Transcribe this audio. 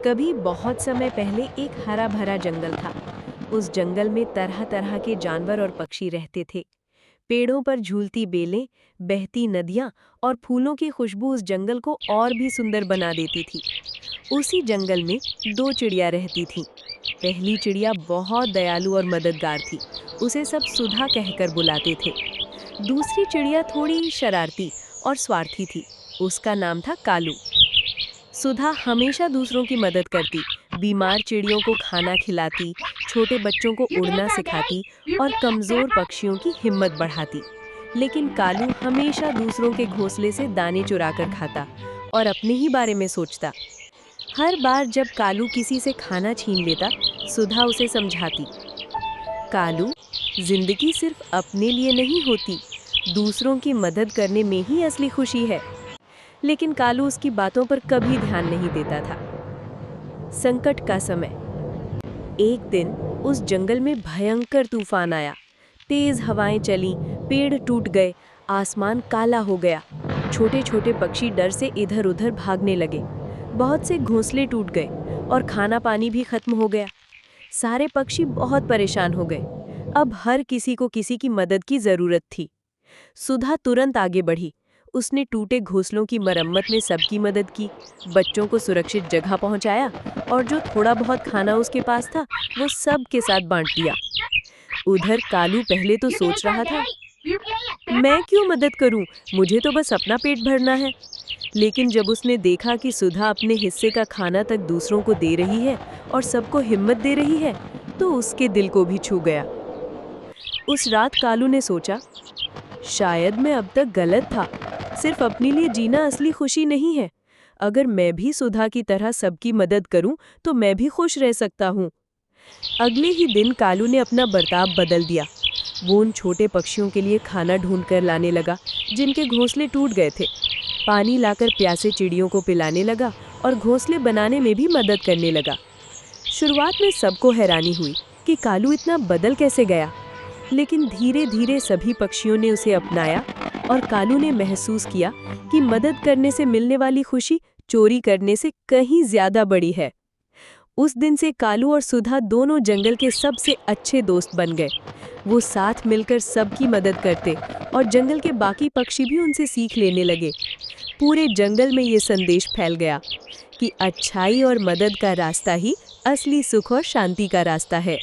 कभी बहुत समय पहले एक हरा भरा जंगल था। उस जंगल में तरह तरह के जानवर और पक्षी रहते थे। पेड़ों पर झूलती बेलें, बहती नदियां और फूलों की खुशबू उस जंगल को और भी सुंदर बना देती थी। उसी जंगल में दो चिड़िया रहती थीं। पहली चिड़िया बहुत दयालु और मददगार थी। उसे सब सुधा कहकर बुलाते थे। दूसरी चिड़िया थोड़ी शरारती और स्वार्थी थी। उसका नाम था कालू। सुधा हमेशा दूसरों की मदद करती, बीमार चिड़ियों को खाना खिलाती, छोटे बच्चों को उड़ना सिखाती और कमजोर पक्षियों की हिम्मत बढ़ाती। लेकिन कालू हमेशा दूसरों के घोंसले से दाने चुराकर खाता और अपने ही बारे में सोचता। हर बार जब कालू किसी से खाना छीन लेता, सुधा उसे समझाती, कालू, जिंदगी सिर्फ अपने लिए नहीं होती, दूसरों की मदद करने में ही असली खुशी है। लेकिन कालू उसकी बातों पर कभी ध्यान नहीं देता था। संकट का समय। एक दिन उस जंगल में भयंकर तूफान आया। तेज हवाएं चलीं, पेड़ टूट गए, आसमान काला हो गया। छोटे छोटे पक्षी डर से इधर उधर भागने लगे। बहुत से घोंसले टूट गए और खाना पानी भी खत्म हो गया। सारे पक्षी बहुत परेशान हो गए। अब हर किसी को किसी की मदद की जरूरत थी। सुधा तुरंत आगे बढ़ी। उसने टूटे घोंसलों की मरम्मत में सबकी मदद की, बच्चों को सुरक्षित जगह पहुंचाया और जो थोड़ा बहुत खाना उसके पास था वो सब के साथ बांट दिया। उधर कालू पहले तो सोच रहा था, मैं क्यों मदद करूं, मुझे तो बस अपना पेट भरना है। लेकिन जब उसने देखा कि सुधा अपने हिस्से का खाना तक दूसरों को दे रही है और सबको हिम्मत दे रही है, तो उसके दिल को भी छू गया। उस रात कालू ने सोचा, शायद मैं अब तक गलत था। सिर्फ अपने लिए जीना असली खुशी नहीं है। अगर मैं भी सुधा की तरह सबकी मदद करूं तो मैं भी खुश रह सकता हूं। अगले ही दिन कालू ने अपना बर्ताव बदल दिया। वो उन छोटे पक्षियों के लिए खाना ढूंढकर लाने लगा जिनके घोंसले टूट गए थे। पानी लाकर प्यासे चिड़ियों को पिलाने लगा और घोंसले बनाने में भी मदद करने लगा। शुरुआत में सबको हैरानी हुई कि कालू इतना बदल कैसे गया, लेकिन धीरे धीरे सभी पक्षियों ने उसे अपनाया और कालू ने महसूस किया कि मदद करने से मिलने वाली खुशी चोरी करने से कहीं ज्यादा बड़ी है। उस दिन से कालू और सुधा दोनों जंगल के सबसे अच्छे दोस्त बन गए। वो साथ मिलकर सबकी मदद करते और जंगल के बाकी पक्षी भी उनसे सीख लेने लगे। पूरे जंगल में ये संदेश फैल गया कि अच्छाई और मदद का रास्ता ही असली सुख और शांति का रास्ता है।